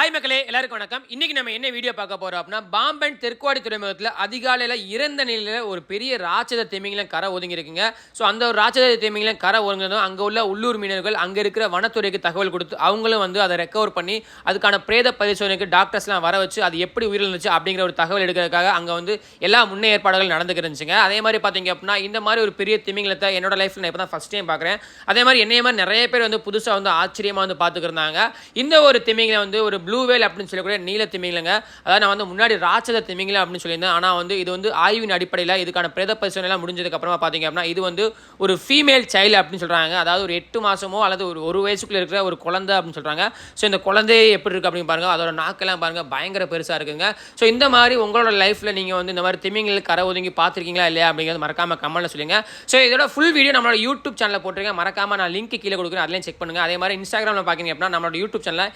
Hi மக்களே, எல்லாருக்கும் வணக்கம். இன்னைக்கு நம்ம என்ன வீடியோ பார்க்க போறோம் அப்படின்னா, பாம்பன் தெற்குவாடி துறைமுகத்துல அதிகாலையில இறந்த நிலையில ஒரு பெரிய ராட்சத திமிங்கலம் கரை ஒதுங்கி இருக்குங்க. ஸோ அந்த ஒரு ராட்சத திமிங்கலம் கரை ஒதுங்கினதும் அங்க உள்ள உள்ளூர் மீனவர்கள் அங்க இருக்கிற வனத்துறைக்கு தகவல் கொடுத்து அவங்களும் வந்து அதை ரெக்கவர் பண்ணி அதுக்கான பிரேத பரிசோதனைக்கு டாக்டர்ஸ்லாம் வர வச்சு அது எப்படி உயிரிழந்துச்சு அப்படிங்கிற ஒரு தகவல் எடுக்கிறதுக்காக அங்க வந்து எல்லா முன்னே ஏற்பாடுகள் நடந்துக்கிட்டு இருந்துச்சுங்க. அதே மாதிரி பார்த்தீங்க அப்படின்னா இந்த மாதிரி ஒரு பெரிய திமிங்கலத்தை என்னோட லைஃப்ல நான் இப்போ தான் ஃபர்ஸ்ட் டைம் பார்க்குறேன். அதே மாதிரி என்னைய மாதிரி நிறைய பேர் வந்து புதுசாக வந்து ஆச்சரியமாக வந்து பார்த்துக்கிருந்தாங்க. இந்த ஒரு திமிங்கலம் வந்து ஒரு ப்ளூ வேல் அப்படின்னு சொல்லக்கூடிய நீல திமிங்கலங்க. அதாவது நான் வந்து முன்னாடி ராட்சத திமிங்கலம் அப்படின்னு சொல்லியிருந்தேன். ஆனால் வந்து இது வந்து ஆய்வின் அடிப்படையில் இதுக்கான பிரேத பரிசோதனை எல்லாம் முடிஞ்சதுக்கு அப்புறமா பார்த்தீங்க அப்படின்னா இது வந்து ஒரு ஃபீமேல் சைல்டு அப்படின்னு சொல்றாங்க. அதாவது ஒரு 8 மாசமோ அல்லது ஒரு வயசுக்குள்ள இருக்கிற ஒரு குழந்தை அப்படின்னு சொல்றாங்க. ஸோ இந்த குழந்தை எப்படி இருக்கு அப்படின்னு பாருங்க. அதோட நாக்கெல்லாம் பாருங்க பயங்கர பெருசா இருக்குங்க. ஸோ இந்த மாதிரி உங்களோட லைஃப்ல நீங்க வந்து இந்த மாதிரி திமிங்கல் கரை ஒதுங்கி பார்த்துருக்கீங்களா இல்லையா அப்படிங்கிறது மறக்காம கமெண்ட்ல சொல்லுங்க. ஸோ இதோட ஃபுல் வீடியோ நம்மளோட யூடியூப் சேனலில் போட்டிருக்கேன். மறக்காம நான் லிங்க் கீழே கொடுக்குறேன், அதுலேயும் செக் பண்ணுங்க. அதே மாதிரி இன்ஸ்டாகிராமில் பார்க்கீங்க அப்படின்னா நம்மளோட யூடியூப் சேனலில்